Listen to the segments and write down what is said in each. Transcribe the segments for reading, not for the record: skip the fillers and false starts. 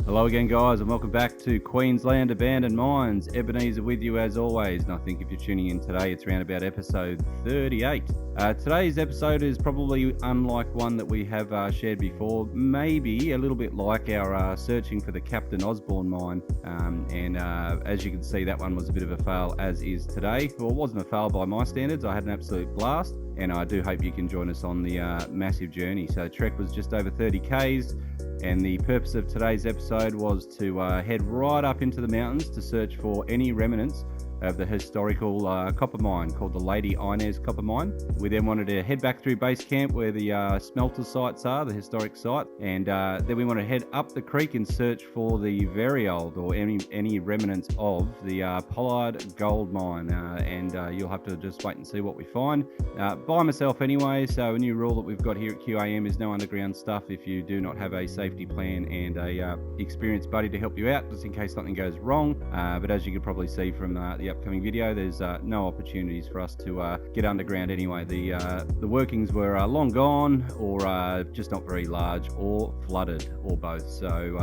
Hello again, guys, and welcome back to Queensland Abandoned Mines. Ebenezer with you as always, and I think if you're tuning in today, it's around about episode 38. Today's episode is probably unlike one that we have shared before, maybe a little bit like our searching for the Captain Osborne mine, and as you can see, that one was a bit of a fail, as is today. Well, it wasn't a fail by my standards. I had an absolute blast, and I do hope you can join us on the massive journey. So trek was just over 30 Ks. And the purpose of today's episode was to head right up into the mountains to search for any remnants of the historical copper mine called the Lady Inez copper mine. We then wanted to head back through base camp where the smelter sites are, the historic site, and then we want to head up the creek and search for the very old or any remnants of the Pollard gold mine, and you'll have to just wait and see what we find. By myself anyway, so a new rule that we've got here at QAM is no underground stuff if you do not have a safety plan and a experienced buddy to help you out, just in case something goes wrong. But as you can probably see from the upcoming video, there's no opportunities for us to get underground anyway. The workings were long gone, or just not very large, or flooded, or both. So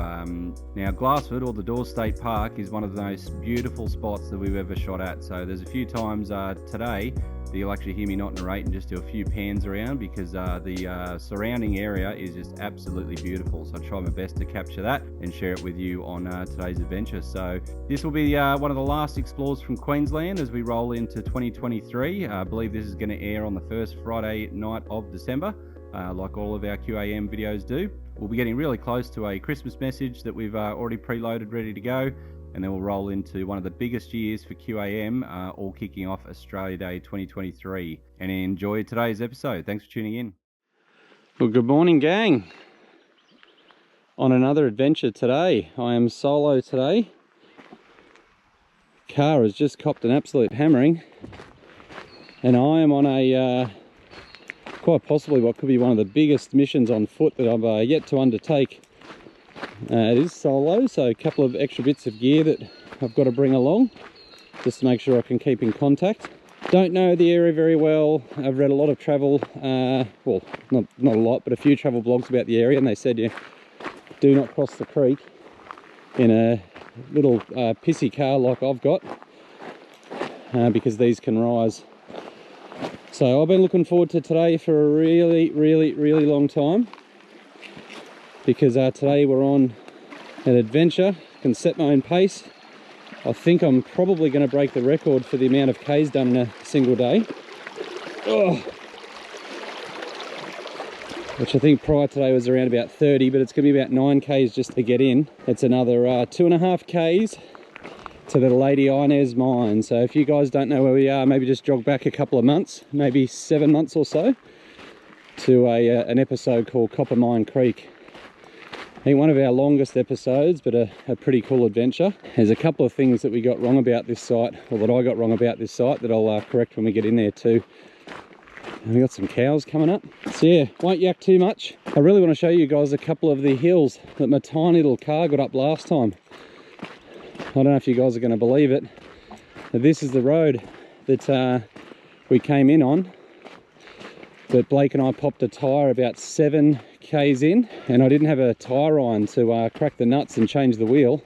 now Glassford, or the Dawes State Park, is one of the most beautiful spots that we've ever shot at. So there's a few times today that you'll actually hear me not narrate and just do a few pans around, because the surrounding area is just absolutely beautiful. So I try my best to capture that and share it with you on today's adventure. So this will be one of the last explores from Queensland as we roll into 2023. I believe this is going to air on the first Friday night of December, like all of our QAM videos do. We'll be getting really close to a Christmas message that we've already preloaded, ready to go. And then we'll roll into one of the biggest years for QAM, all kicking off Australia Day 2023. And enjoy today's episode. Thanks for tuning in. Well, good morning, gang. On another adventure today. I am solo today. Car has just copped an absolute hammering. And I am on a, quite possibly what could be one of the biggest missions on foot that I've yet to undertake. It is solo, so a couple of extra bits of gear that I've got to bring along just to make sure I can keep in contact. Don't know the area very well. I've read a lot of travel, well, not a lot, but a few travel blogs about the area, and they said you do not cross the creek in a little pissy car like I've got, because these can rise. So I've been looking forward to today for a really long time, because today we're on an adventure. Can set my own pace. I think I'm probably going to break the record for the amount of Ks done in a single day. Oh. Which I think prior today was around about 30, but it's going to be about 9 Ks just to get in. It's another 2.5 Ks to the Lady Inez mine. So if you guys don't know where we are, maybe just jog back a couple of months, maybe 7 months or so, to an episode called Copper Mine Creek. I think one of our longest episodes, but a pretty cool adventure. There's a couple of things that we got wrong about this site, or that I got wrong about this site, that I'll correct when we get in there too. And we got some cows coming up. So yeah, won't yak too much. I really want to show you guys a couple of the hills that my tiny little car got up last time. I don't know if you guys are going to believe it, but this is the road that we came in on. But Blake and I popped a tyre about 7 Ks in, and I didn't have a tyre iron to crack the nuts and change the wheel,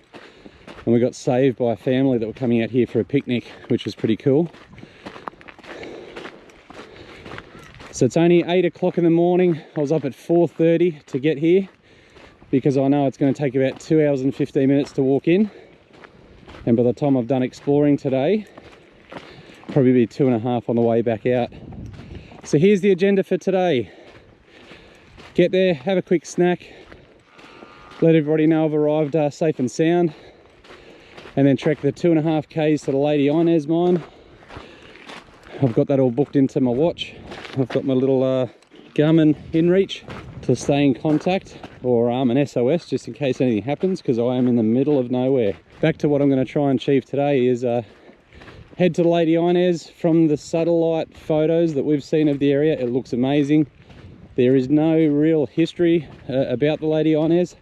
and we got saved by a family that were coming out here for a picnic, which was pretty cool. So it's only 8 o'clock in the morning. I was up at 4:30 to get here, because I know it's going to take about 2 hours and 15 minutes to walk in, and by the time I've done exploring today, probably be 2.5 on the way back out. So here's the agenda for today. Get there, have a quick snack, let everybody know I've arrived safe and sound, and then trek the 2.5 Ks to the Lady Inez mine. I've got that all booked into my watch. I've got my little Garmin InReach to stay in contact, or an SOS just in case anything happens, because I am in the middle of nowhere. Back to what I'm going to try and achieve today is head to the Lady Inez. From the satellite photos that we've seen of the area, it looks amazing. There is no real history about the Lady Inez,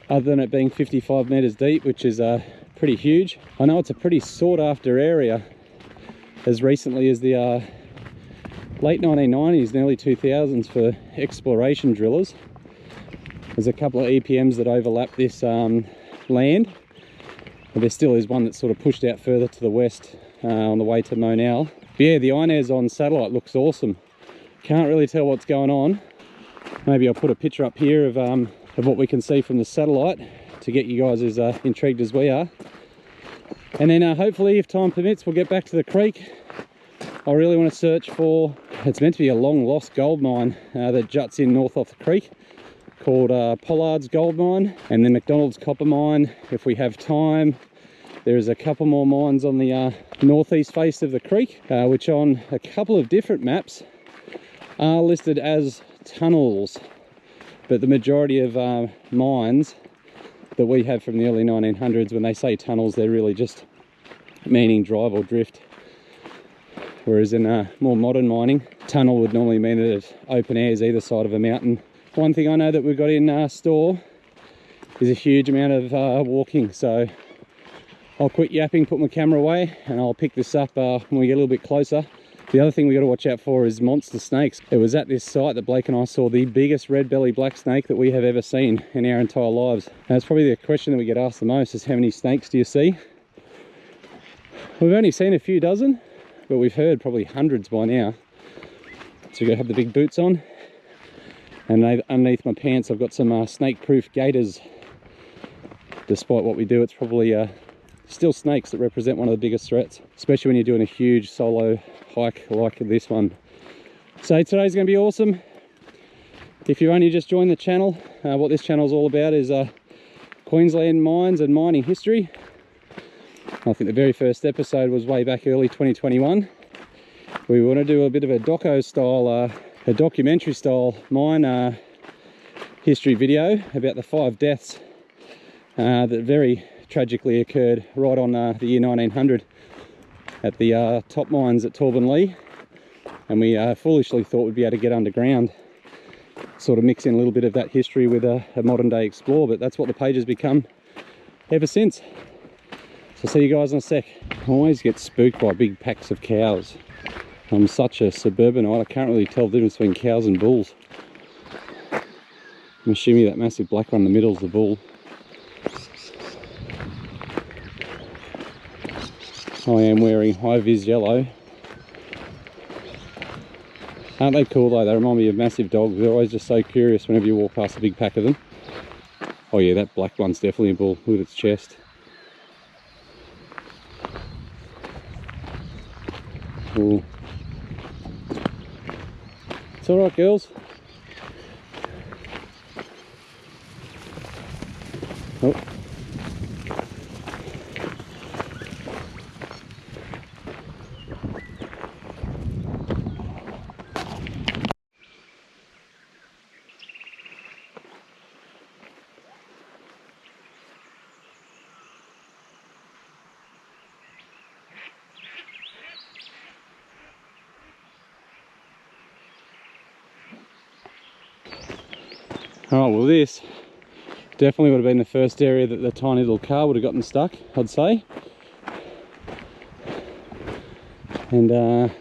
other than it being 55 meters deep, which is pretty huge. I know it's a pretty sought after area, as recently as the late 1990s and early 2000s for exploration drillers. There's a couple of EPMs that overlap this land. But there still is one that's sort of pushed out further to the west on the way to Monal. But yeah, the Inez on satellite looks awesome. Can't really tell what's going on. Maybe I'll put a picture up here of what we can see from the satellite to get you guys as intrigued as we are. And then hopefully, if time permits, we'll get back to the creek. I really want to search for, it's meant to be a long lost gold mine that juts in north off the creek, called Pollard's Gold Mine, and then McDonald's Copper Mine if we have time. There's a couple more mines on the northeast face of the creek, which on a couple of different maps are listed as tunnels. But the majority of mines that we have from the early 1900s, when they say tunnels, they're really just meaning drive or drift. Whereas in more modern mining, tunnel would normally mean that it's open airs either side of a mountain. One thing I know that we've got in store is a huge amount of walking, so I'll quit yapping, put my camera away, and I'll pick this up when we get a little bit closer. The other thing we got to watch out for is monster snakes. It was at this site that Blake and I saw the biggest red belly black snake that we have ever seen in our entire lives. And that's probably the question that we get asked the most, is how many snakes do you see? We've only seen a few dozen, but we've heard probably hundreds by now. So we've got to have the big boots on. And underneath my pants I've got some snake-proof gaiters. Despite what we do, it's probably still snakes that represent one of the biggest threats, especially when you're doing a huge solo hike like this one. So today's going to be awesome. If you've only just joined the channel, what this channel is all about is Queensland mines and mining history. I think the very first episode was way back early 2021. We want to do a bit of a doco style, a documentary style mine history video about the 5 deaths that very tragically occurred right on the year 1900 at the top mines at Torban, and we foolishly thought we'd be able to get underground, sort of mix in a little bit of that history with a modern day explore, but that's what the page has become ever since. So see you guys in a sec. I always get spooked by big packs of cows. I'm such a suburbanite, I can't really tell the difference between cows and bulls. I'm assuming that massive black one in the middle is the bull. I am wearing high-vis yellow. Aren't they cool though? They remind me of massive dogs. They're always just so curious whenever you walk past a big pack of them. Oh yeah, that black one's definitely a bull. Look at its chest. Cool. It's alright, girls. Oh. Alright, well this definitely would have been the first area that the tiny little car would have gotten stuck, I'd say. And I've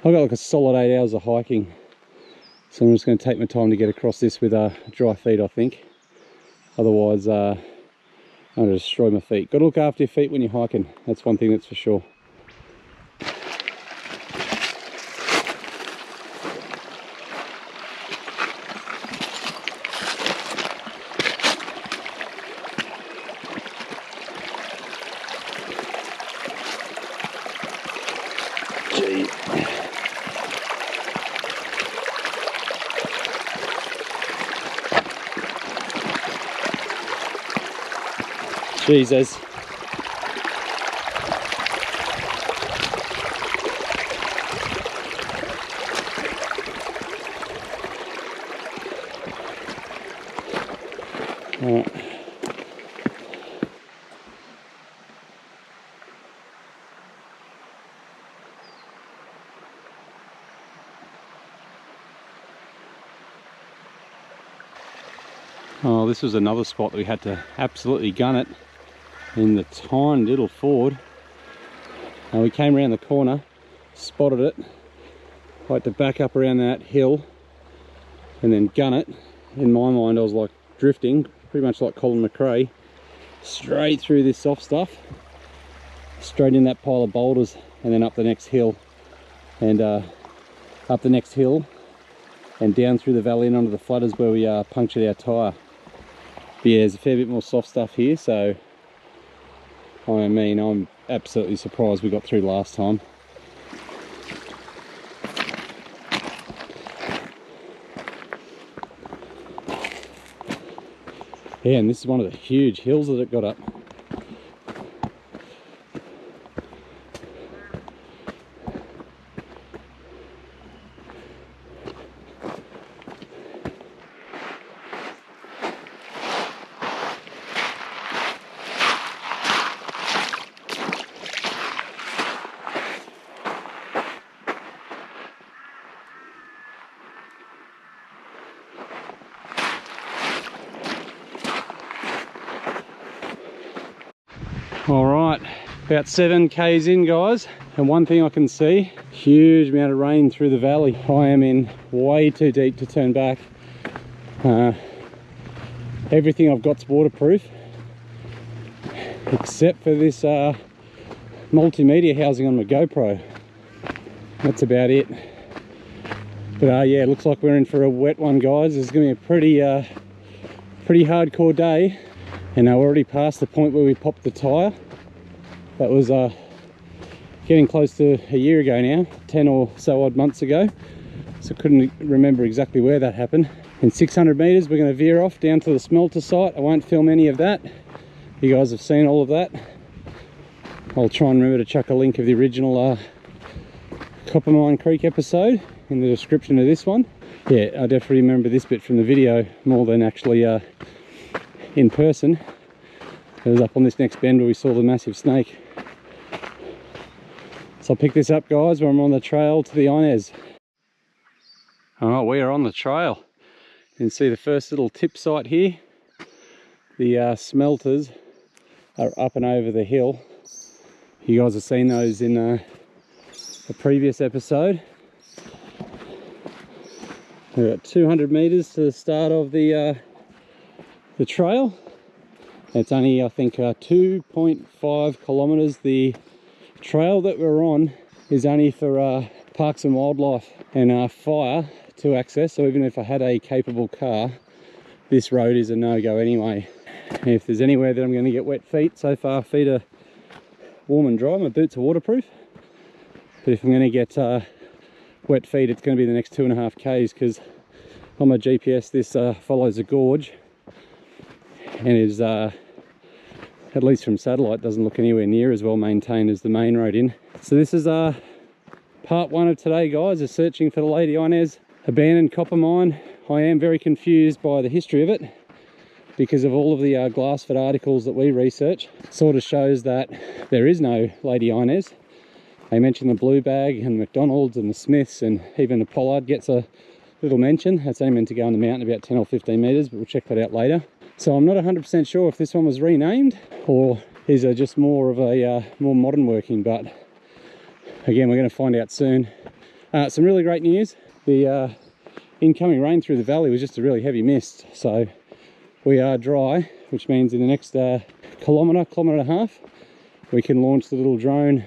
got like a solid 8 hours of hiking, so I'm just going to take my time to get across this with dry feet, I think. Otherwise I'm going to destroy my feet. Got to look after your feet when you're hiking, that's one thing that's for sure. Jesus. All right. Oh, this was another spot that we had to absolutely gun it in the tiny little ford. We came around the corner, spotted it, I had to back up around that hill and then gun it, in my mind I was like drifting, pretty much like Colin McRae, straight through this soft stuff, straight in that pile of boulders, and then up the next hill, and up the next hill and down through the valley and onto the flutters where we punctured our tyre. But yeah, there's a fair bit more soft stuff here, so I mean, I'm absolutely surprised we got through last time. Yeah, and this is one of the huge hills that it got up. All right, about 7 k's in, guys, and one thing I can see, huge amount of rain through the valley. I am in way too deep to turn back. Everything I've got's waterproof except for this multimedia housing on my GoPro. That's about it. But yeah, it looks like we're in for a wet one, guys. It's gonna be a pretty hardcore day. And we're already past the point where we popped the tyre. That was getting close to a year ago now, 10 or so odd months ago. So couldn't remember exactly where that happened. In 600 metres, we're going to veer off down to the smelter site. I won't film any of that. You guys have seen all of that. I'll try and remember to chuck a link of the original Coppermine Creek episode in the description of this one. Yeah, I definitely remember this bit from the video more than actually in person. It was up on this next bend where we saw the massive snake. So I'll pick this up, guys, when I'm on the trail to the Inez. Alright, we are on the trail. You can see the first little tip site here. The smelters are up and over the hill. You guys have seen those in a previous episode. We've got 200 metres to the start of the trail. It's only, I think, 2.5 kilometres. The trail that we're on is only for parks and wildlife and fire to access, so even if I had a capable car, this road is a no-go anyway. And if there's anywhere that I'm going to get wet feet, so far feet are warm and dry, my boots are waterproof. But if I'm going to get wet feet, it's going to be the next 2.5 k's, because on my GPS this follows a gorge and is at least from satellite doesn't look anywhere near as well maintained as the main road in. So this is part 1 of today, guys, is searching for the Lady Inez abandoned copper mine. I am very confused by the history of it because of all of the Glassford articles that we research. Sort of shows that there is no Lady Inez. They mention the Blue Bag and McDonald's and the Smiths, and even the Pollard gets a little mention. That's only meant to go on the mountain about 10 or 15 metres, but we'll check that out later. So I'm not 100% sure if this one was renamed or is just more of a more modern working, but again, we're going to find out soon. Some really great news. The incoming rain through the valley was just a really heavy mist, so we are dry, which means in the next kilometre and a half, we can launch the little drone,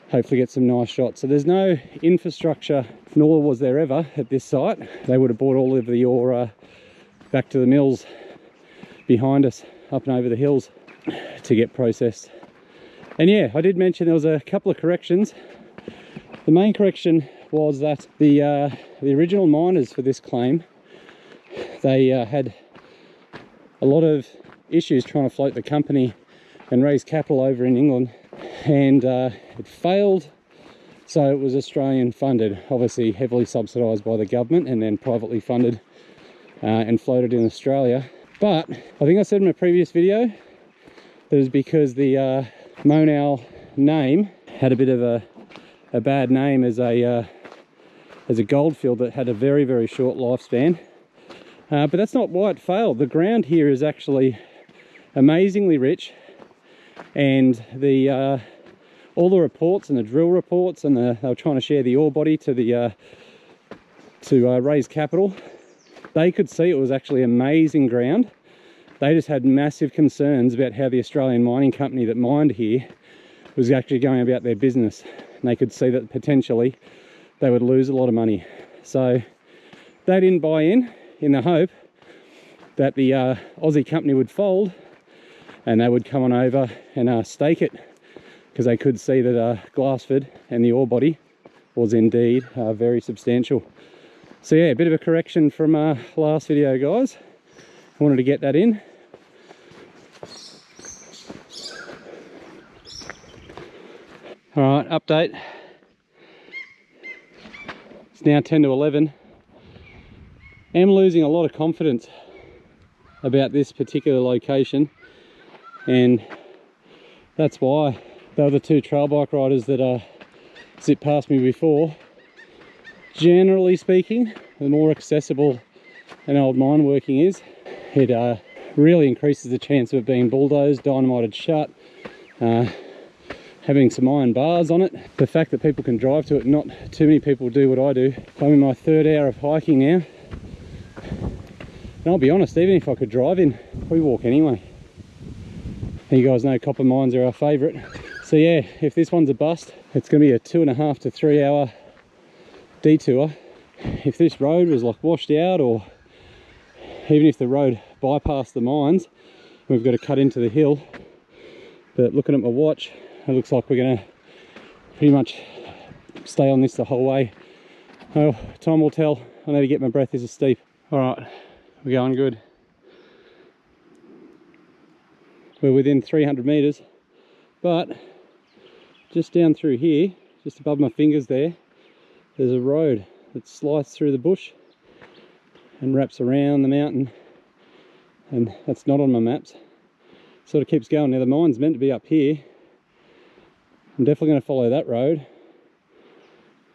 hopefully get some nice shots. So there's no infrastructure, nor was there ever at this site. They would have brought all of the ore back to the mills behind us, up and over the hills, to get processed. And yeah, I did mention there was a couple of corrections. The main correction was that the original miners for this claim, they had a lot of issues trying to float the company and raise capital over in England, and it failed. So it was Australian funded, obviously heavily subsidised by the government, and then privately funded and floated in Australia. But I think I said in my previous video that it was because the Monal name had a bit of a bad name as a goldfield that had a very, very short lifespan. But that's not why it failed. The ground here is actually amazingly rich, and the all the reports and the drill reports, and they were trying to share the ore body to the to raise capital. they could see it was actually amazing ground. They just had massive concerns about how the Australian mining company that mined here was actually going about their business. And they could see that potentially they would lose a lot of money. So they didn't buy in the hope that the Aussie company would fold and they would come on over and stake it, because they could see that Glassford and the ore body was indeed very substantial. So yeah, a bit of a correction from last video, guys. I wanted to get that in. All right, update. It's now 10 to 11. I'm losing a lot of confidence about this particular location, and that's why the other two trail bike riders that zipped past me before, generally speaking, the more accessible an old mine working is, it really increases the chance of it being bulldozed, dynamited shut, having some iron bars on it. The fact that people can drive to it, not too many people do what I do. I'm in my 3rd hour of hiking now, and I'll be honest, even if I could drive in, we walk anyway. And you guys know copper mines are our favourite. So yeah, if this one's a bust, it's going to be a 2.5 to 3 hour detour. If this road was like washed out, or even if the road bypassed the mines, we've got to cut into the hill. But looking at my watch, it looks like we're going to pretty much stay on this the whole way. Well, time will tell. I need to get my breath, this is steep. All right, we're going good. We're within 300 meters, but just down through here, just above my fingers there's a road that slices through the bush and wraps around the mountain, and that's not on my maps. Sort of keeps going. Now the mine's meant to be up here. I'm definitely going to follow that road,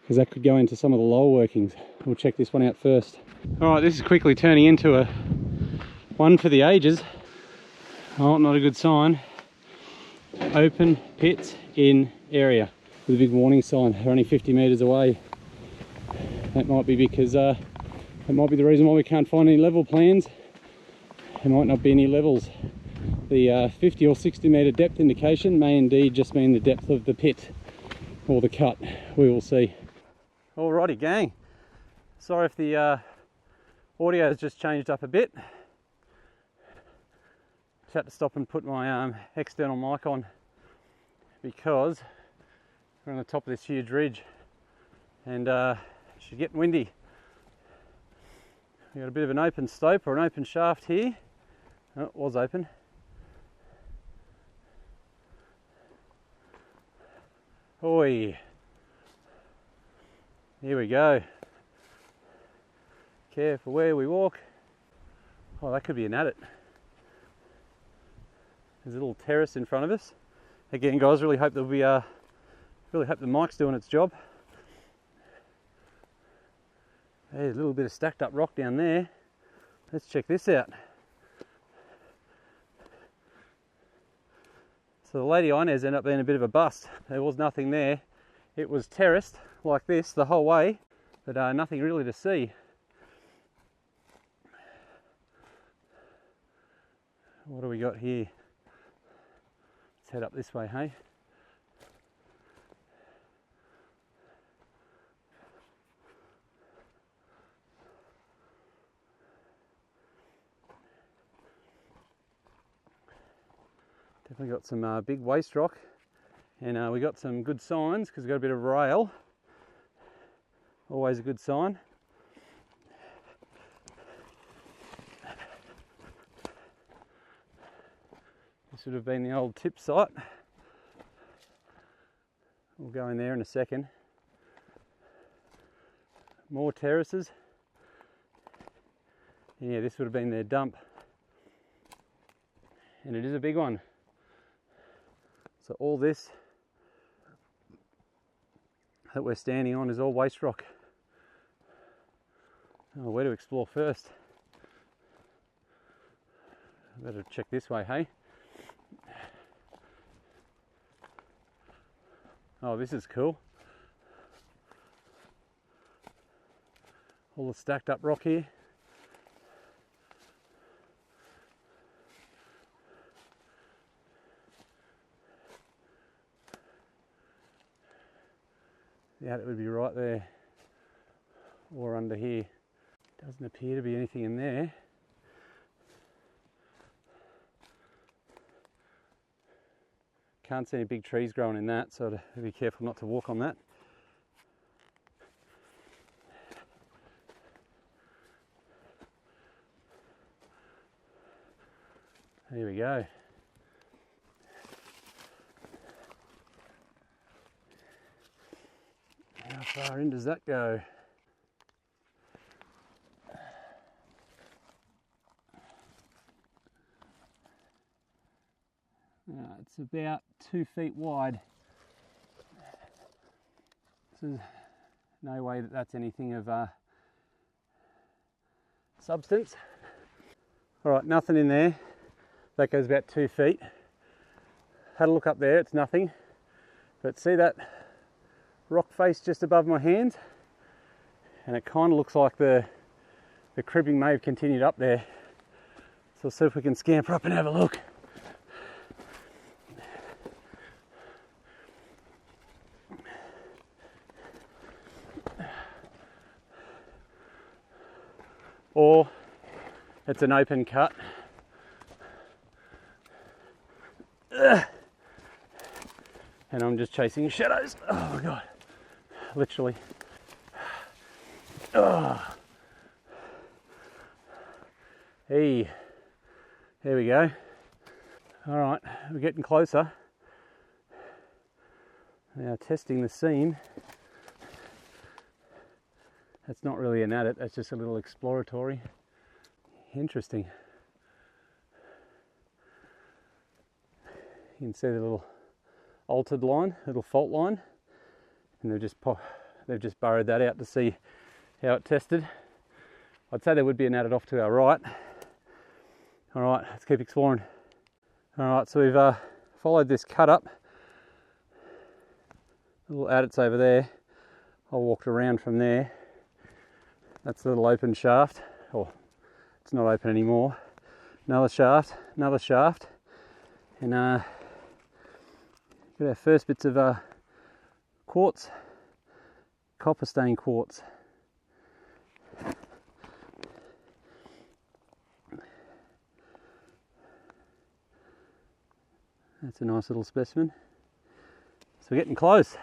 because that could go into some of the lower workings. We'll check this one out first. All right, this is quickly turning into a one for the ages. Oh, not a good sign. Open pits in area with a big warning sign. They're only 50 meters away. That might be because that might be the reason why we can't find any level plans. There might not be any levels. The 50 or 60 meter depth indication may indeed just mean the depth of the pit or the cut. We will see. Alrighty, gang. Sorry if the audio has just changed up a bit. Just had to stop and put my external mic on, because we're on the top of this huge ridge and it's getting windy. We've got a bit of an open stope, or an open shaft here. Oh, it was open. Oi. Here we go. Careful where we walk. Oh, that could be an adit. There's a little terrace in front of us. Again, guys, really hope there'll be really hope the mic's doing its job. There's a little bit of stacked up rock down there. Let's check this out. So the Lady Inez ended up being a bit of a bust. There was nothing there. It was terraced like this the whole way, but nothing really to see. What do we got here? Let's head up this way, hey? Definitely got some big waste rock, and we got some good signs because we got a bit of rail. Always a good sign. This would have been the old tip site. We'll go in there in a second. More terraces. Yeah, this would have been their dump. And it is a big one. So all this that we're standing on is all waste rock. Oh, where to explore first? Better check this way, hey? Oh, this is cool. All the stacked up rock here. The adit would be right there or under here. Doesn't appear to be anything in there. Can't see any big trees growing in that, so I'd be careful not to walk on that. There we go. How far in does that go? It's about 2 feet wide. So no way that that's anything of substance. All right, nothing in there. That goes about 2 feet. Had a look up there, it's nothing. But see that rock face just above my hand? And it kind of looks like the cribbing may have continued up there. So we'll see if we can scamper up and have a look. Or it's an open cut. And I'm just chasing shadows. Oh my God, literally. Oh. Hey, there we go. All right, we're getting closer. Now testing the seam. That's not really an adit, that's just a little exploratory. Interesting. You can see the little altered line, little fault line, and they've just burrowed that out to see how it tested. I'd say there would be an adit off to our right. All right, let's keep exploring. All right, so we've followed this cut up. Little adits over there. I walked around from there. That's a little open shaft. Oh, it's not open anymore. Another shaft, and got our first bits of quartz, copper stained quartz. That's a nice little specimen. So we're getting close.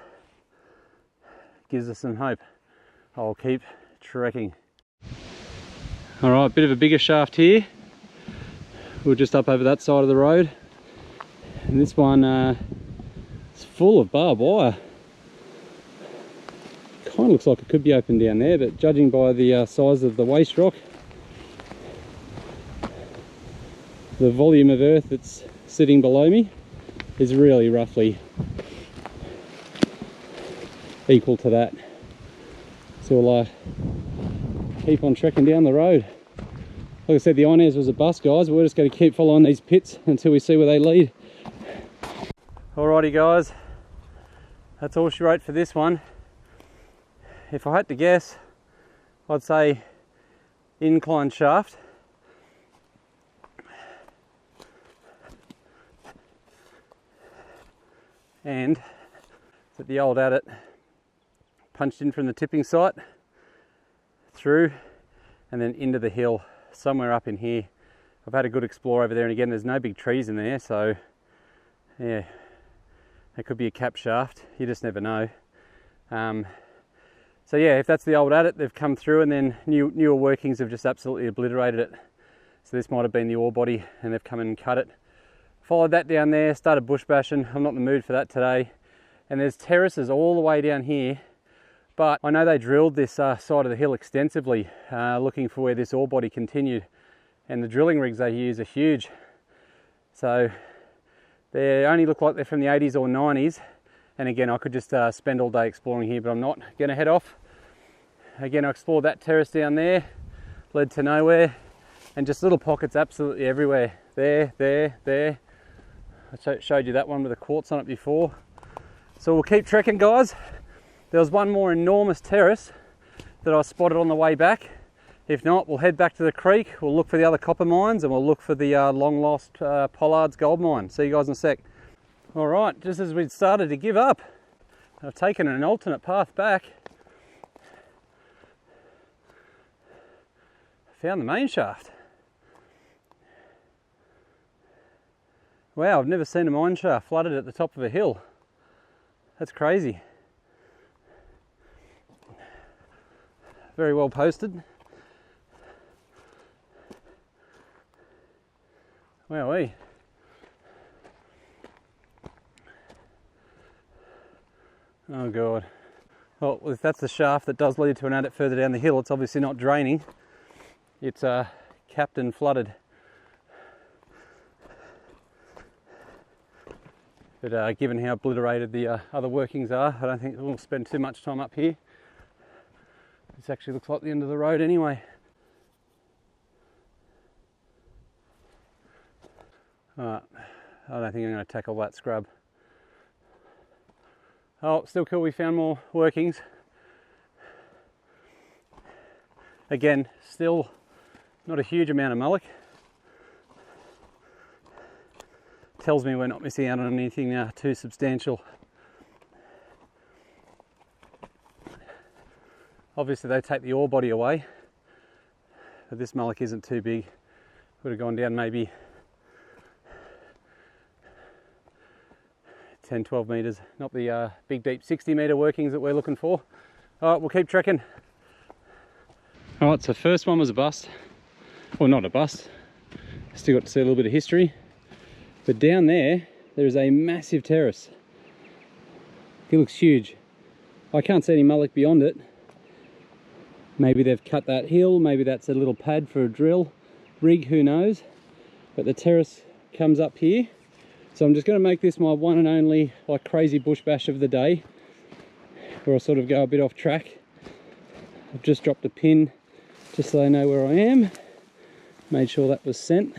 Gives us some hope. I'll keep trekking. All right, bit of a bigger shaft here. We're just up over that side of the road, and this one is full of barbed wire. Kind of looks like it could be open down there, but judging by the size of the waste rock, the volume of earth that's sitting below me is really roughly equal to that. So we'll keep on trekking down the road. Like I said, the Inez was a bust, guys. We're just going to keep following these pits until we see where they lead. Alrighty guys, that's all she wrote for this one. If I had to guess, I'd say incline shaft. And that the old adit punched in from the tipping site through and then into the hill somewhere up in here. I've had a good explore over there, and again there's no big trees in there, so yeah, it could be a cap shaft, you just never know. So yeah, if that's the old adit, they've come through and then newer workings have just absolutely obliterated it. So this might have been the ore body and they've come in and cut it. Followed that down there, started bush bashing. I'm not in the mood for that today. And there's terraces all the way down here, but I know they drilled this side of the hill extensively, looking for where this ore body continued. And the drilling rigs they use are huge. So they only look like they're from the 80s or 90s. And again, I could just spend all day exploring here, but I'm not gonna head off. Again, I explored that terrace down there, led to nowhere, and just little pockets absolutely everywhere. There. I showed you that one with a quartz on it before. So we'll keep trekking, guys. There was one more enormous terrace that I spotted on the way back. If not, we'll head back to the creek, we'll look for the other copper mines, and we'll look for the long lost Pollard's gold mine. See you guys in a sec. All right, just as we'd started to give up, I've taken an alternate path back. Found the main shaft. Wow, I've never seen a mine shaft flooded at the top of a hill. That's crazy. Very well posted. Wowee. Oh God. Well, if that's the shaft that does lead to an adit further down the hill, it's obviously not draining. It's capped and flooded. But given how obliterated the other workings are, I don't think we'll spend too much time up here. This actually looks like the end of the road anyway. Alright, I don't think I'm going to tackle that scrub. Oh, still cool, we found more workings. Again, still not a huge amount of mullock. Tells me we're not missing out on anything too substantial. Obviously they take the ore body away, but this mullock isn't too big. Would have gone down maybe 10, 12 metres, not the big deep 60 metre workings that we're looking for. Alright, we'll keep trekking. Alright, so first one was a bust. Well, not a bust. Still got to see a little bit of history. But down there is a massive terrace. It looks huge. I can't see any mullock beyond it. Maybe they've cut that hill, maybe that's a little pad for a drill rig, who knows. But the terrace comes up here. So I'm just going to make this my one and only like crazy bush bash of the day, where I'll sort of go a bit off track. I've just dropped a pin just so they know where I am. Made sure that was sent.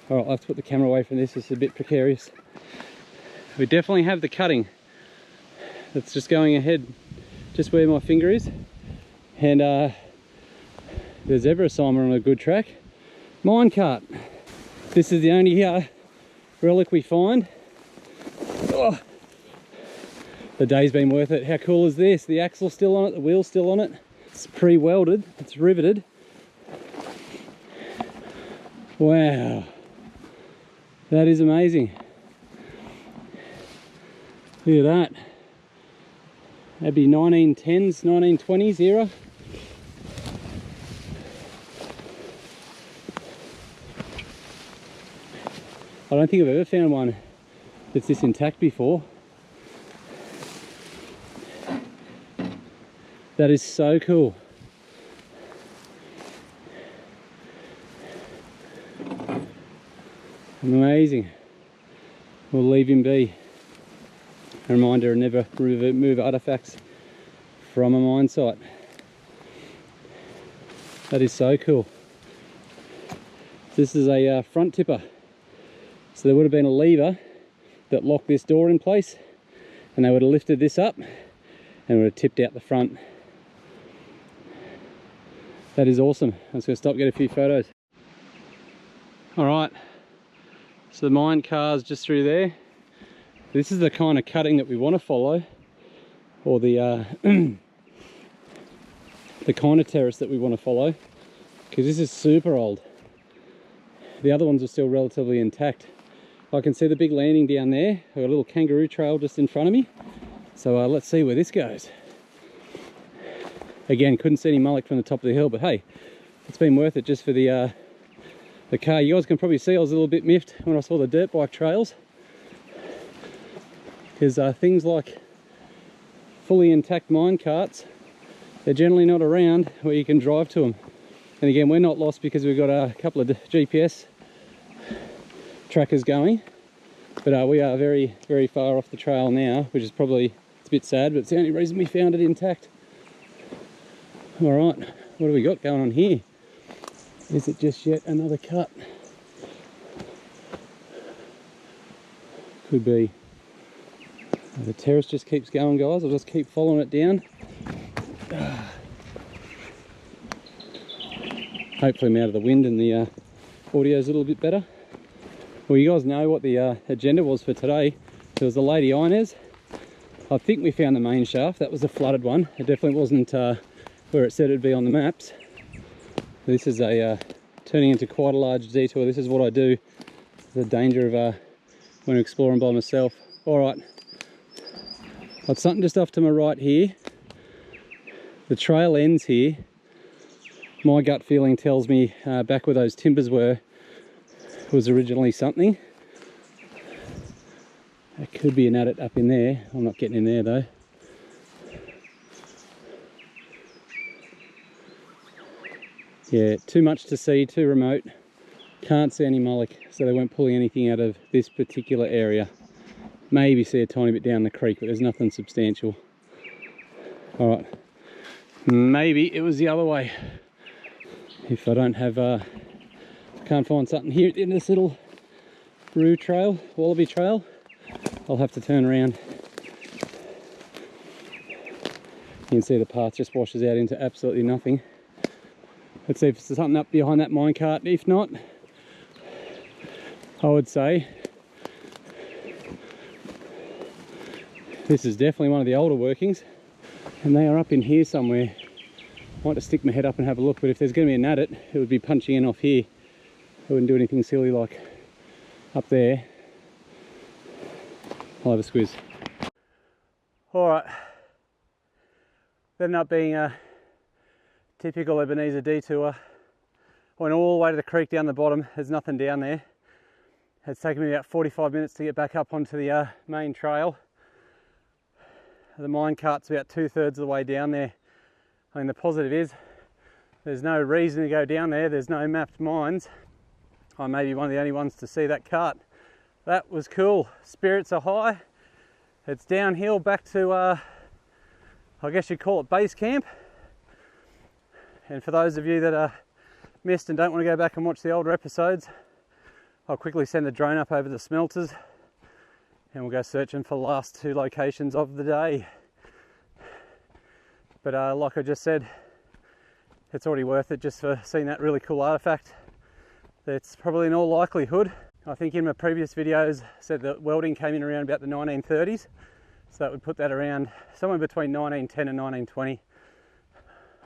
All right, I'll have to put the camera away from this, it's a bit precarious. We definitely have the cutting that's just going ahead just where my finger is. And if there's ever a sign we're on a good track, minecart. This is the only relic we find. Oh, the day's been worth it. How cool is this? The axle's still on it, the wheel's still on it. It's pre-welded, it's riveted. Wow. That is amazing. Look at that. That'd be 1910s, 1920s era. I don't think I've ever found one that's this intact before. That is so cool. Amazing. We'll leave him be. A reminder to never remove artifacts from a mine site. That is so cool. This is a front tipper. So there would have been a lever that locked this door in place, and they would have lifted this up and would have tipped out the front. That is awesome. I'm just going to stop and get a few photos. Alright, so the mine car's just through there. This is the kind of cutting that we want to follow, or the the kind of terrace that we want to follow, because this is super old. The other ones are still relatively intact. I can see the big landing down there. I've got a little kangaroo trail just in front of me. So let's see where this goes. Again, couldn't see any mullock from the top of the hill, but hey, it's been worth it just for the car. You guys can probably see I was a little bit miffed when I saw the dirt bike trails, because things like fully intact mine carts, they're generally not around where you can drive to them. And again, we're not lost because we've got a couple of GPS trackers going, but we are very, very far off the trail now, which is probably, it's a bit sad, but it's the only reason we found it intact. All right, what do we got going on here? Is it just yet another cut? Could be. The terrace just keeps going, guys. I'll just keep following it down. Hopefully I'm out of the wind and the audio's a little bit better. Well, you guys know what the agenda was for today. There was the Lady Inez, I think we found the main shaft. That was a flooded one. It definitely wasn't where it said it'd be on the maps. This is a turning into quite a large detour. This is what I do. The danger of when exploring by myself. All right, got something just off to my right here. The trail ends here. My gut feeling tells me back where those timbers were was originally something. There could be an adit up in there. I'm not getting in there though. Yeah, too much to see, too remote. Can't see any mullock, so they weren't pulling anything out of this particular area. Maybe see a tiny bit down the creek, but there's nothing substantial. All right, maybe it was the other way. If I don't have, can't find something here at the end of this little roo trail, wallaby trail, I'll have to turn around. You can see the path just washes out into absolutely nothing. Let's see if there's something up behind that minecart. If not, I would say this is definitely one of the older workings, and they are up in here somewhere. I might just stick my head up and have a look, but if there's going to be an adit, it would be punching in off here. I wouldn't do anything silly like up there. I'll have a squiz. All right, that ended up being a typical Ebenezer detour. Went all the way to the creek down the bottom. There's nothing down there. It's taken me about 45 minutes to get back up onto the main trail. The minecart's about 2/3 of the way down there. I mean, the positive is there's no reason to go down there. There's no mapped mines. I may be one of the only ones to see that cart. That was cool. Spirits are high. It's downhill back to, I guess you'd call it base camp. And for those of you that missed and don't want to go back and watch the older episodes, I'll quickly send the drone up over the smelters and we'll go searching for the last 2 locations of the day. But like I just said, it's already worth it just for seeing that really cool artifact. That's probably in all likelihood, I think in my previous videos said that welding came in around about the 1930s. So that would put that around somewhere between 1910 and 1920.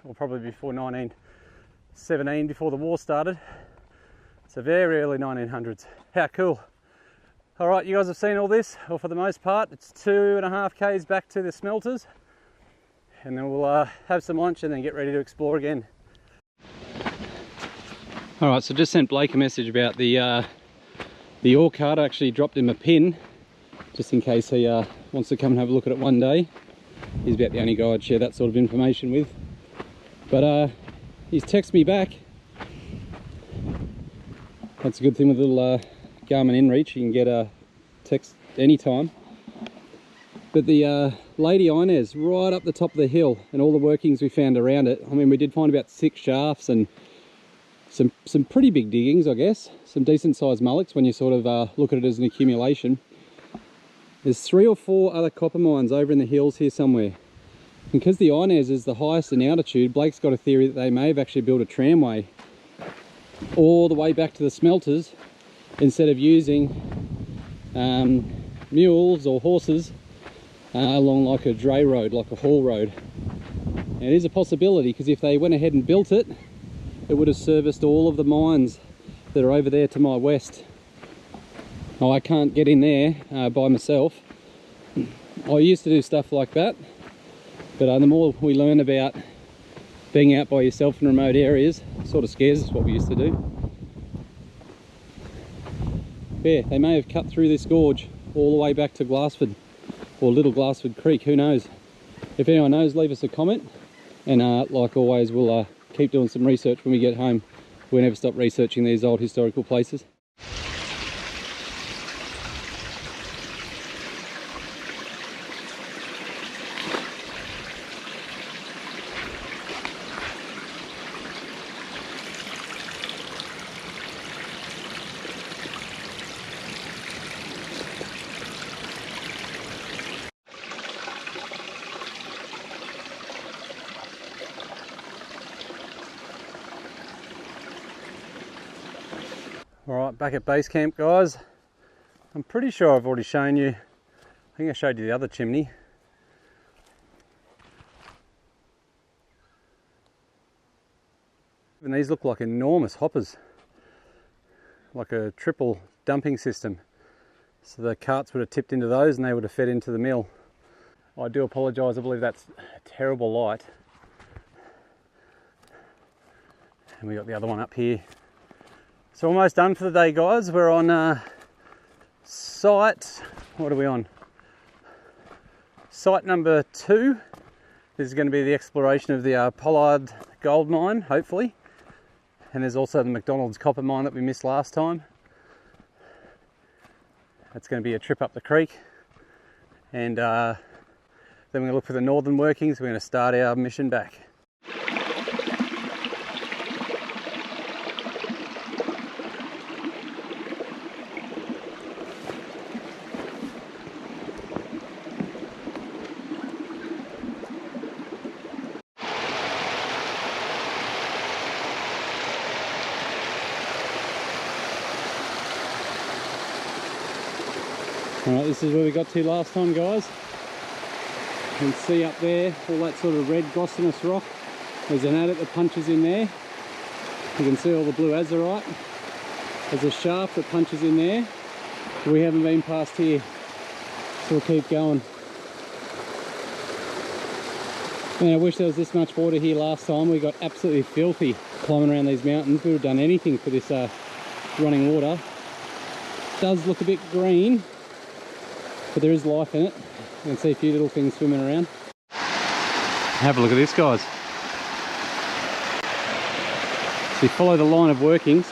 Or probably before 1917, before the war started. So very early 1900s. How cool. All right, you guys have seen all this, or for the most part. It's 2.5 k's back to the smelters. And then we'll have some lunch and then get ready to explore again. All right, so just sent Blake a message about the ore cart. I actually dropped him a pin, just in case he wants to come and have a look at it one day. He's about the only guy I'd share that sort of information with. But he's texted me back. That's a good thing with a little Garmin inReach. You can get a text anytime. But the Lady Inez right up the top of the hill, and all the workings we found around it. I mean, we did find about 6 shafts and some pretty big diggings, I guess. Some decent sized mullocks when you sort of look at it as an accumulation. There's 3 or 4 other copper mines over in the hills here somewhere. Because the Inez is the highest in altitude, Blake's got a theory that they may have actually built a tramway all the way back to the smelters instead of using mules or horses along like a dray road, like a haul road. And it is a possibility, because if they went ahead and built it, it would have serviced all of the mines that are over there to my west. Now, I can't get in there by myself. I used to do stuff like that. But the more we learn about being out by yourself in remote areas, it sort of scares us what we used to do. Yeah, they may have cut through this gorge all the way back to Glassford, or Little Glassford Creek, who knows. If anyone knows, leave us a comment. And like always, we'll keep doing some research when we get home. We never stop researching these old historical places. Alright, back at base camp, guys. I'm pretty sure I've already shown you, I think I showed you the other chimney. and these look like enormous hoppers, like a triple dumping system. So the carts would have tipped into those and they would have fed into the mill. I do apologise, I believe that's a terrible light. And we got the other one up here. So almost done for the day, guys. We're on site, what are we on? Site number 2. This is going to be the exploration of the Pollard gold mine, hopefully. And there's also the McDonald's copper mine that we missed last time. That's going to be a trip up the creek. And then we're going to look for the northern workings. We're going to start our mission back. Alright, this is where we got to last time, guys. You can see up there all that sort of red gossamer rock. There's an adit that punches in there. You can see all the blue azurite. There's a shaft that punches in there. We haven't been past here, so we'll keep going. Man, I wish there was this much water here last time. We got absolutely filthy climbing around these mountains. We would have done anything for this running water. It does look a bit green, but there is life in it. You can see a few little things swimming around. Have a look at this, guys. So you follow the line of workings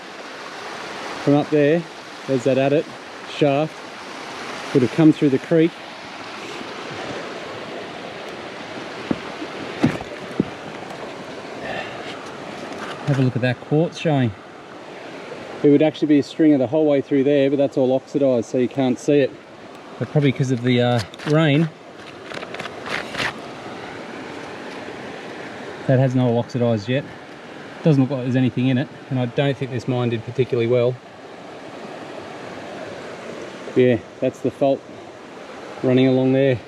from up there. There's that adit shaft. Would have come through the creek. Have a look at that quartz showing. It would actually be a stringer the whole way through there, but that's all oxidised, so you can't see it. But probably because of the rain, that hasn't all oxidised yet. Doesn't look like there's anything in it, and I don't think this mine did particularly well. Yeah, that's the fault running along there.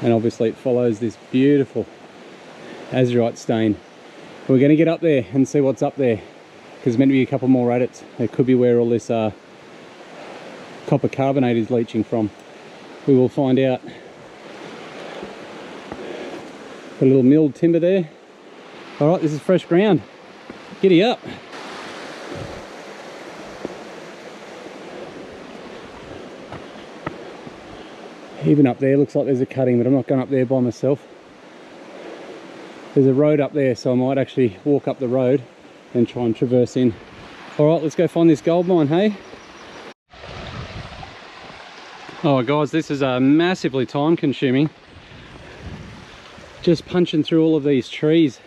And obviously it follows this beautiful azurite stain. We're going to get up there and see what's up there, because there's meant to be a couple more adits. It could be where all this copper carbonate is leaching from. We will find out. Got a little milled timber there. Alright, this is fresh ground. Giddy up. Even up there looks like there's a cutting, but I'm not going up there by myself. There's a road up there, so I might actually walk up the road and try and traverse in. Alright, let's go find this gold mine, hey? Oh guys, this is massively time consuming. Just punching through all of these trees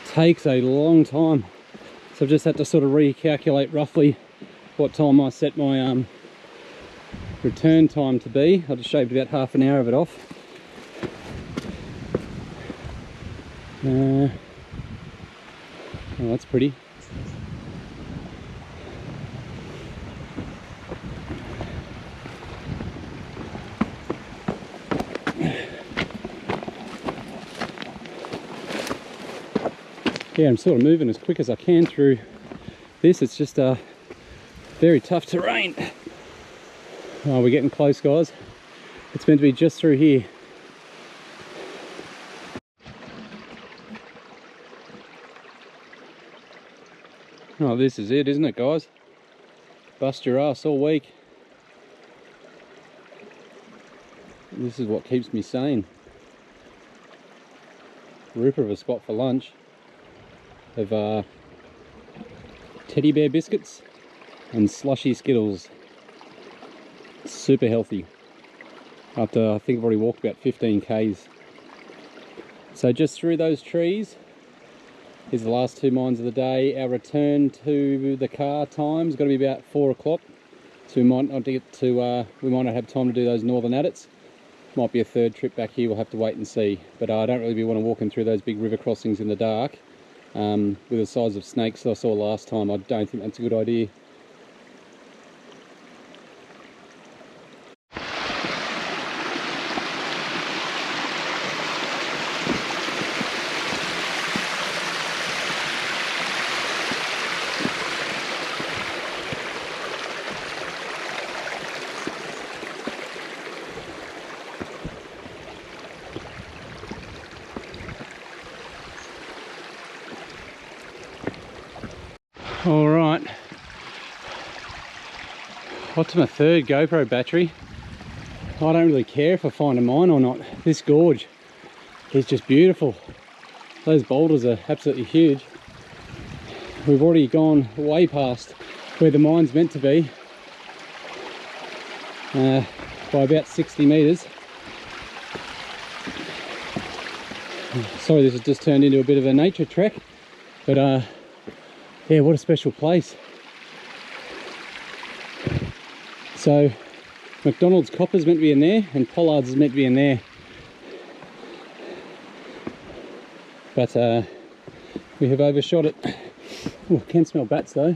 takes a long time. So I've just had to sort of recalculate roughly what time I set my return time to be. I just shaved about half an hour of it off. Oh, that's pretty. Yeah, I'm sort of moving as quick as I can through this. It's just very tough terrain. Oh, we're getting close, guys. It's meant to be just through here. Oh, this is it, isn't it, guys? Bust your ass all week. This is what keeps me sane. Ripper of a spot for lunch. Of teddy bear biscuits and slushy Skittles. Super healthy. After, I think I've already walked about 15 k's. So just through those trees is the last 2 mines of the day. Our return to the car time's got to be about 4 o'clock. So we might not get to, we might not have time to do those northern adits. Might be a third trip back here, we'll have to wait and see. But I don't really want to walking through those big river crossings in the dark. With the size of snakes that I saw last time, I don't think that's a good idea. All right. What's my third GoPro battery? I don't really care if I find a mine or not. This gorge is just beautiful. Those boulders are absolutely huge. We've already gone way past where the mine's meant to be by about 60 meters. Sorry, this has just turned into a bit of a nature trek, but yeah, what a special place. So McDonald's Copper's meant to be in there and Pollard's is meant to be in there, but we have overshot it. Oh, can smell bats though.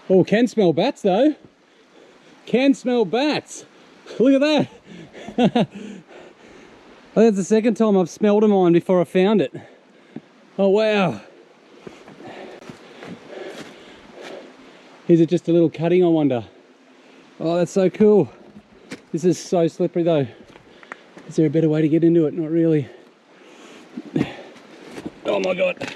Oh, can smell bats though. Can smell bats. Look at that. That's the second time I've smelled a mine before I found it. Oh wow. Is it just a little cutting, I wonder? Oh, that's so cool. This is so slippery though. Is there a better way to get into it? Not really. Oh my God.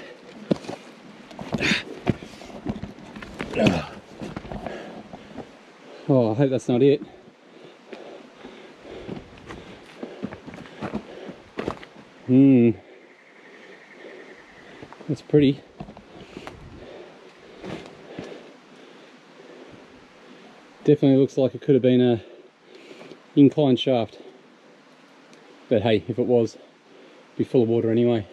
Oh, I hope that's not it. That's pretty. Definitely looks like it could have been a incline shaft. But hey, if it was, it'd be full of water anyway.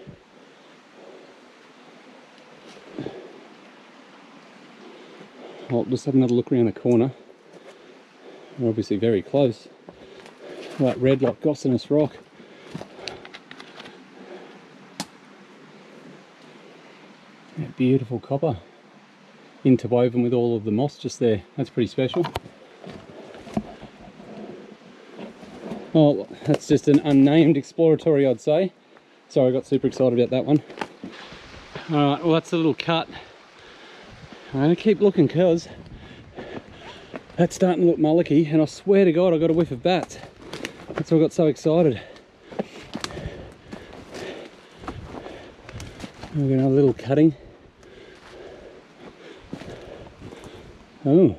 I'll just have another look around the corner. We're obviously very close. That red like gossamerous rock. That beautiful copper interwoven with all of the moss just there. That's pretty special. Oh, that's just an unnamed exploratory, I'd say. Sorry, I got super excited about that one. Alright, well that's a little cut. I'm going to keep looking because that's starting to look mullicky, and I swear to God I got a whiff of bats. That's why I got so excited. We've got another little cutting. Oh,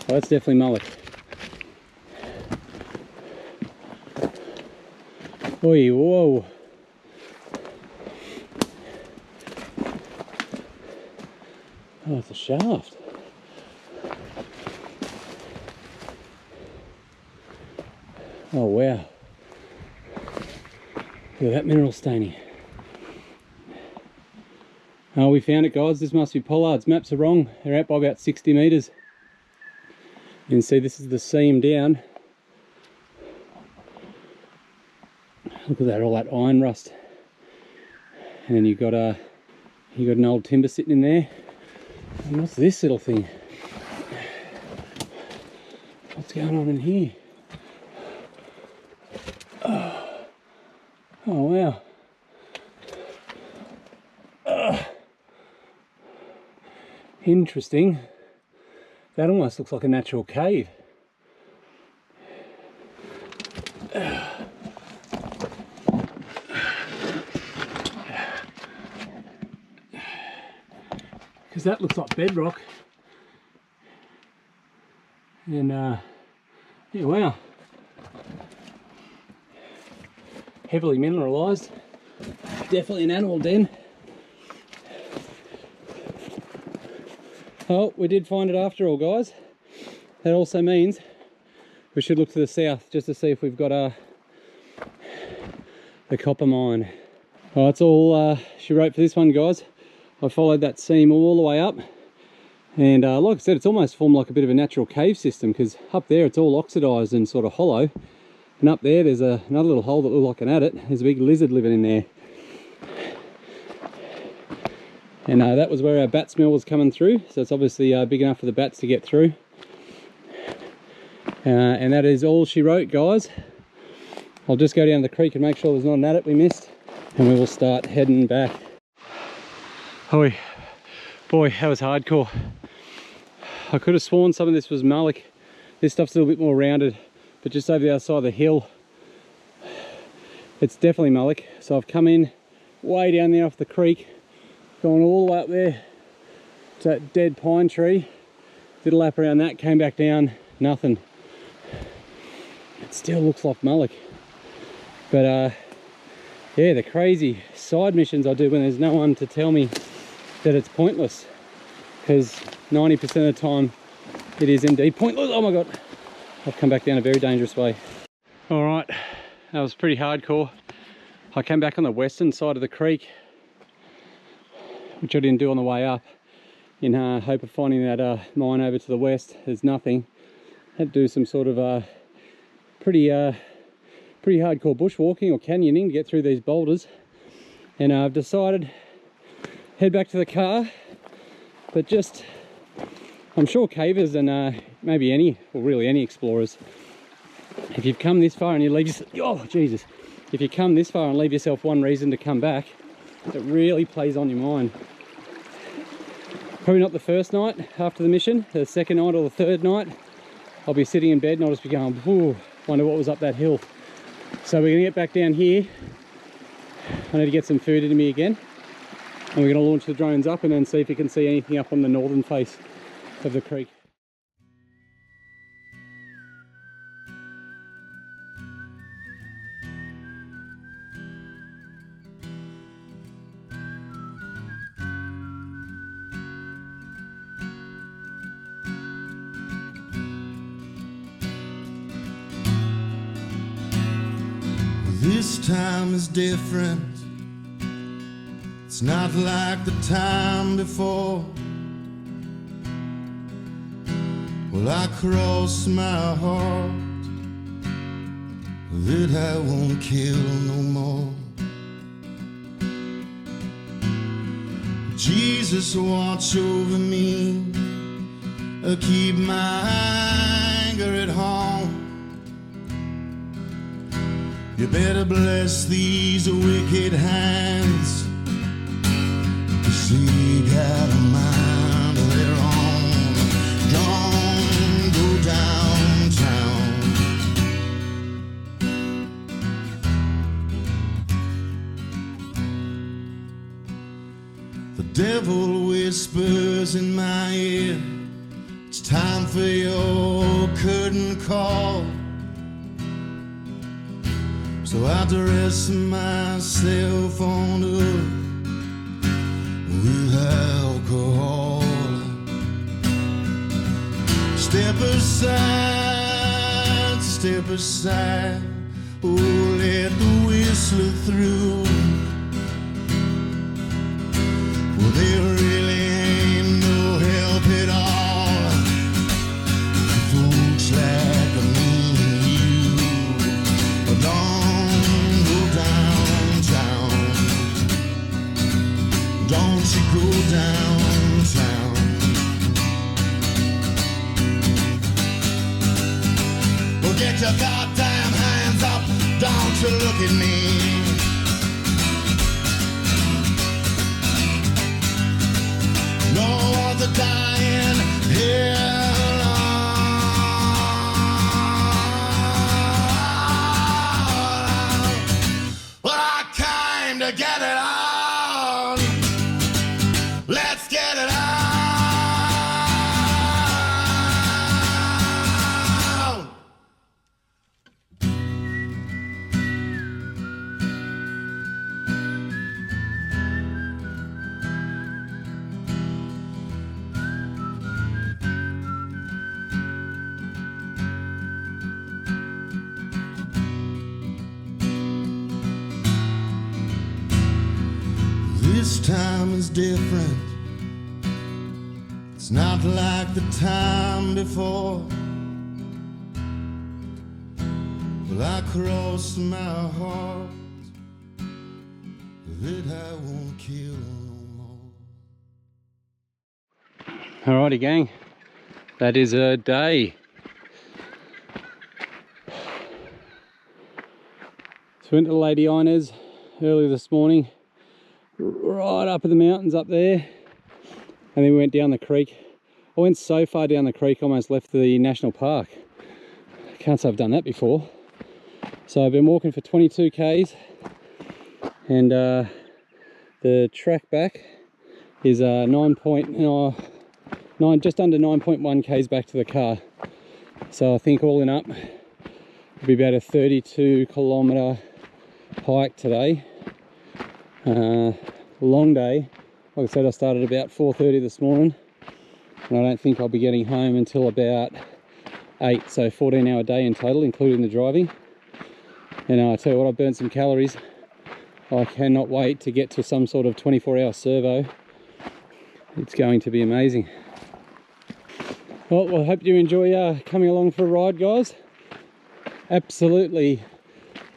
that's definitely mullock. Oi, whoa. Oh, it's a shaft. Oh wow. Look at that mineral staining. Oh, we found it, guys. This must be Pollard's. Maps are wrong. They're out by about 60 meters. You can see this is the seam down. Look at that, all that iron rust. And then you've got an old timber sitting in there. And what's this little thing? What's going on in here? Oh wow. Interesting. That almost looks like a natural cave. Because that looks like bedrock. And yeah, wow. Heavily mineralised. Definitely an animal den. Oh, we did find it after all, guys. That also means we should look to the south just to see if we've got the copper mine. Oh, that's all she wrote for this one, guys. I followed that seam all the way up, and like I said, it's almost formed like a bit of a natural cave system, because up there it's all oxidised and sort of hollow, and up there there's another little hole that looked like an adit. There's a big lizard living in there. And that was where our bat smell was coming through, so it's obviously big enough for the bats to get through. And that is all she wrote, guys. I'll just go down the creek and make sure there's not an adit we missed, and we will start heading back. Oh boy, that was hardcore. I could have sworn some of this was mullock. This stuff's a little bit more rounded, but just over the other side of the hill, it's definitely mullock. So I've come in way down there off the creek, going all the way up there It's that dead pine tree. Did a lap around that, came back down, nothing. It still looks like mullock. But yeah, the crazy side missions I do when there's no one to tell me that it's pointless, because 90% of the time it is indeed pointless. Oh my god, I've come back down a very dangerous way. All right, that was pretty hardcore. I came back on the western side of the creek, which I didn't do on the way up, in hope of finding that mine over to the west. There's nothing. Had to do some sort of pretty hardcore bushwalking or canyoning to get through these boulders, and I've decided head back to the car. But just, I'm sure cavers and maybe any, or really any explorers, if you've come this far and you leave yourself, oh Jesus, if you come this far and leave yourself one reason to come back, it really plays on your mind. Probably not the first night after the mission, the second night or the third night, I'll be sitting in bed and I'll just be going, ooh, wonder what was up that hill. So we're gonna get back down here. I need to get some food into me again. And we're gonna launch the drones up and then see if we can see anything up on the northern face of the creek. This time is different. It's not like the time before. Well, I cross my heart that I won't kill no more. Jesus, watch over me, keep my anger at home. You better bless these wicked hands, 'cause they got a mind of their own. Don't go downtown. The devil whispers in my ear, it's time for your curtain call. So I dress myself on up with alcohol. Step aside, oh, let the whistler through. Well, there really ain't no help at all for folks like me and you. Don't go downtown. Don't you go downtown. Well, get your goddamn hands up. Don't you look at me. No other dying here. To get it on, let's get it on. This time is different. It's not like the time before. Well, I cross my heart that I won't kill no more. Alrighty gang, that is a day. So went to Lady Inez early this morning, right up in the mountains up there, and then we went down the creek. I went so far down the creek, almost left the national park. I can't say I've done that before. So I've been walking for 22 k's, and the track back is 9.9 just under 9.1 k's back to the car. So I think all in up, it'll be about a 32 kilometre hike today. Long day. Like I said, I started about 4:30 this morning, and I don't think I'll be getting home until about 8, so 14-hour day in total, including the driving. And I tell you what, I've burned some calories. I cannot wait to get to some sort of 24-hour servo. It's going to be amazing. Well, I hope you enjoy coming along for a ride, guys. Absolutely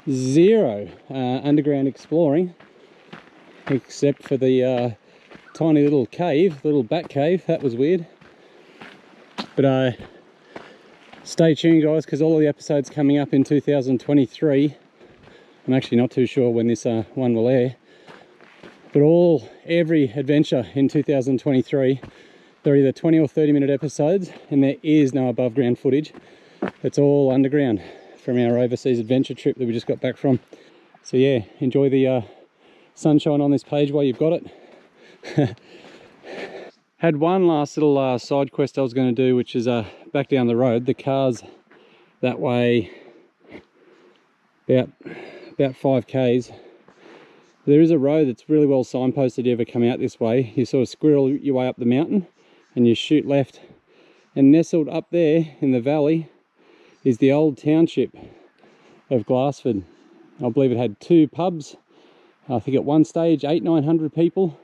zero underground exploring, except for the tiny little cave, little bat cave. That was weird. But stay tuned, guys, because all of the episodes coming up in 2023. I'm actually not too sure when this one will air, but every adventure in 2023, they're either 20 or 30-minute episodes, and there is no above ground footage. It's all underground from our overseas adventure trip that we just got back from. So yeah, enjoy the sunshine on this page while you've got it. Had one last little side quest I was going to do, which is back down the road. The car's that way about 5 k's. There is a road that's really well signposted. If you ever come out this way, you sort of squirrel your way up the mountain and you shoot left, and nestled up there in the valley is the old township of Glassford. I believe it had 2 pubs. I think at one stage 800-900 people,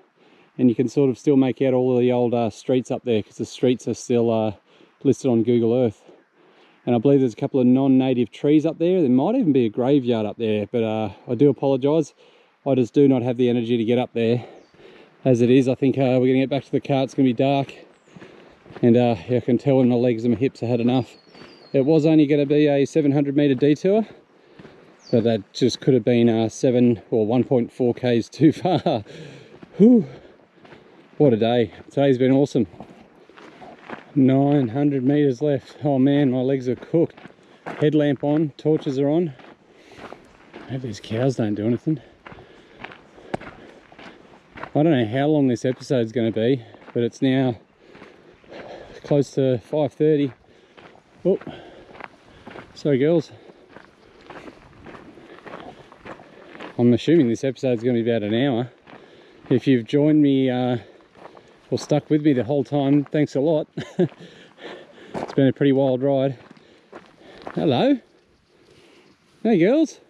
and you can sort of still make out all of the old streets up there, because the streets are still listed on Google Earth. And I believe there's a couple of non-native trees up there. There might even be a graveyard up there, but I do apologise. I just do not have the energy to get up there. As it is, I think we're going to get back to the car. It's going to be dark. And I can tell when my legs and my hips have had enough. It was only going to be a 700-metre detour, but that just could have been 7 or 1.4 k's too far. Whew. What a day. Today's been awesome. 900 meters left. Oh man, my legs are cooked. Headlamp on, torches are on. I hope these cows don't do anything. I don't know how long this episode's going to be, but it's now close to 5:30. Oh, sorry girls. I'm assuming this episode's going to be about an hour. If you've joined me or stuck with me the whole time, thanks a lot. It's been a pretty wild ride. Hello. Hey girls.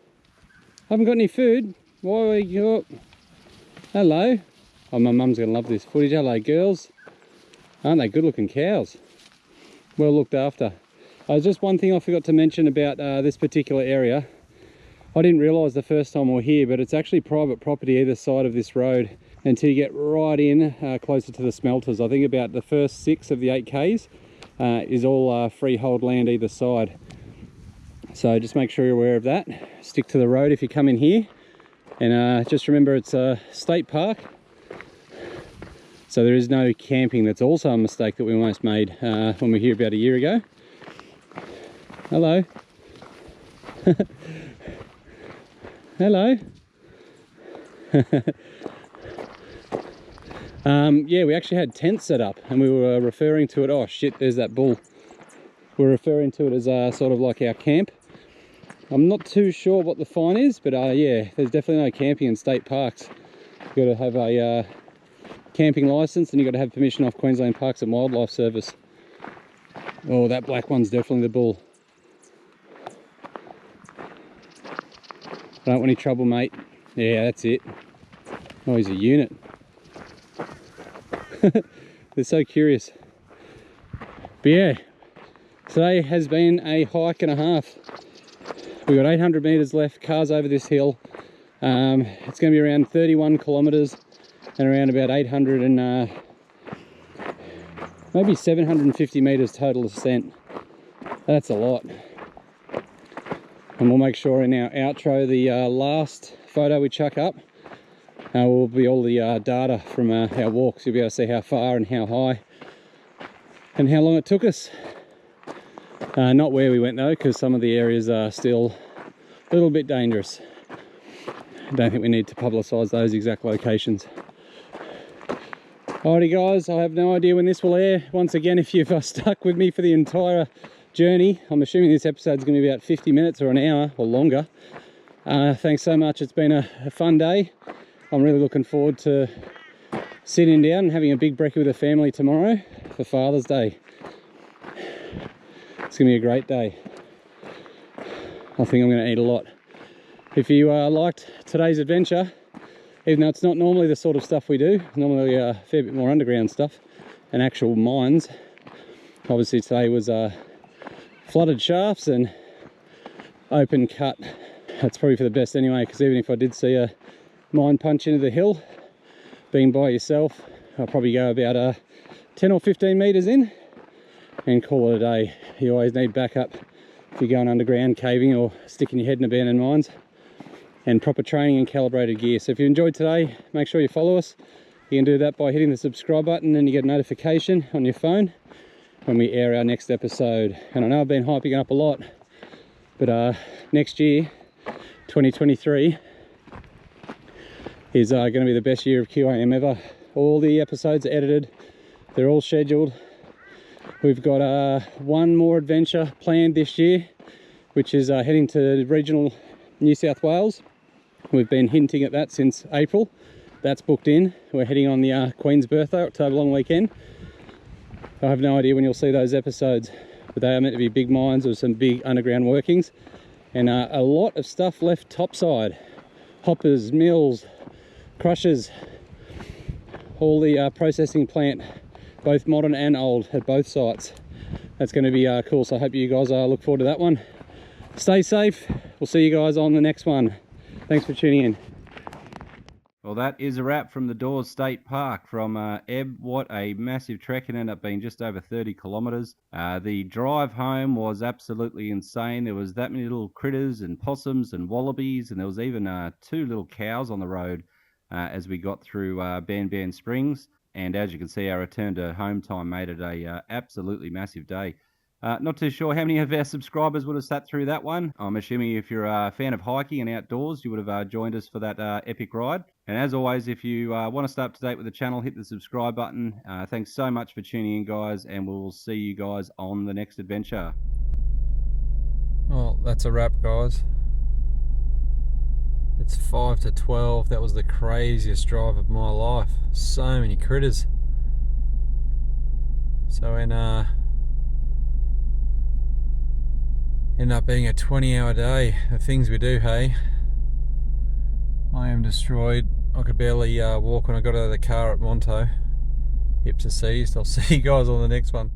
Haven't got any food. Why are you up? Hello. Oh, my mum's gonna love this footage. Hello girls. Aren't they good looking cows? Well looked after. Just one thing I forgot to mention about this particular area. I didn't realise the first time we were here, but it's actually private property either side of this road until you get right in closer to the smelters. I think about the first 6 of the 8 k's is all freehold land either side. So just make sure you're aware of that. Stick to the road if you come in here, and just remember it's a state park, so there is no camping. That's also a mistake that we almost made when we were here about a year ago. Hello. Hello. Yeah, we actually had tents set up, and we were referring to it, oh shit, there's that bull. We're referring to it as sort of like our camp. I'm not too sure what the fine is, but yeah, there's definitely no camping in state parks. You've got to have a camping license, and you've got to have permission off Queensland Parks and Wildlife Service. Oh, that black one's definitely the bull. I don't want any trouble, mate. Yeah, that's it. Oh, he's a unit. They're so curious. But yeah, today has been a hike and a half. We've got 800 meters left, cars over this hill. It's going to be around 31 kilometers and around about 800 and maybe 750 meters total ascent. That's a lot. And we'll make sure in our outro, the last photo we chuck up, will be all the data from our walks. You'll be able to see how far and how high and how long it took us. Not where we went though, because some of the areas are still a little bit dangerous. I don't think we need to publicise those exact locations. Alrighty guys, I have no idea when this will air. Once again, if you've stuck with me for the entire journey, I'm assuming this episode is going to be about 50 minutes or an hour or longer. Thanks so much. It's been a fun day. I'm really looking forward to sitting down and having a big brekkie with the family tomorrow for Father's Day. It's going to be a great day. I think I'm going to eat a lot. If you liked today's adventure, even though it's not normally the sort of stuff we do, normally a fair bit more underground stuff and actual mines. Obviously today was flooded shafts and open cut. That's probably for the best anyway, because even if I did see a mine punch into the hill, being by yourself, I'll probably go about 10 or 15 meters in and call it a day. You always need backup if you're going underground caving or sticking your head in abandoned mines, and proper training and calibrated gear. So if you enjoyed today, make sure you follow us. You can do that by hitting the subscribe button, and you get a notification on your phone when we air our next episode. And I know I've been hyping it up a lot, but next year, 2023, is going to be the best year of QAM ever. All the episodes are edited, they're all scheduled. We've got one more adventure planned this year, which is heading to regional New South Wales. We've been hinting at that since April. That's booked in. We're heading on the Queen's birthday, October long weekend. I have no idea when you'll see those episodes, but they are meant to be big mines with some big underground workings, and a lot of stuff left topside. Hoppers, mills, crushers, all the processing plant, both modern and old at both sites. That's going to be cool, so I hope you guys look forward to that one. Stay safe. We'll see you guys on the next one. Thanks for tuning in. Well, that is a wrap from the Dawes State Park from Ebb. What a massive trek. It ended up being just over 30 kilometres. The drive home was absolutely insane. There was that many little critters and possums and wallabies, and there was even 2 little cows on the road as we got through Ban Springs. And as you can see, our return to home time made it a absolutely massive day. Not too sure how many of our subscribers would have sat through that one. I'm assuming if you're a fan of hiking and outdoors, you would have joined us for that epic ride. And as always, if you want to stay up to date with the channel, hit the subscribe button. Thanks so much for tuning in, guys, and we'll see you guys on the next adventure. Well, that's a wrap, guys. It's 5 to 12. That was the craziest drive of my life. So many critters. So ended up being a 20-hour day. The things we do, hey. I am destroyed. I could barely walk when I got out of the car at Monto. Hips are seized. I'll see you guys on the next one.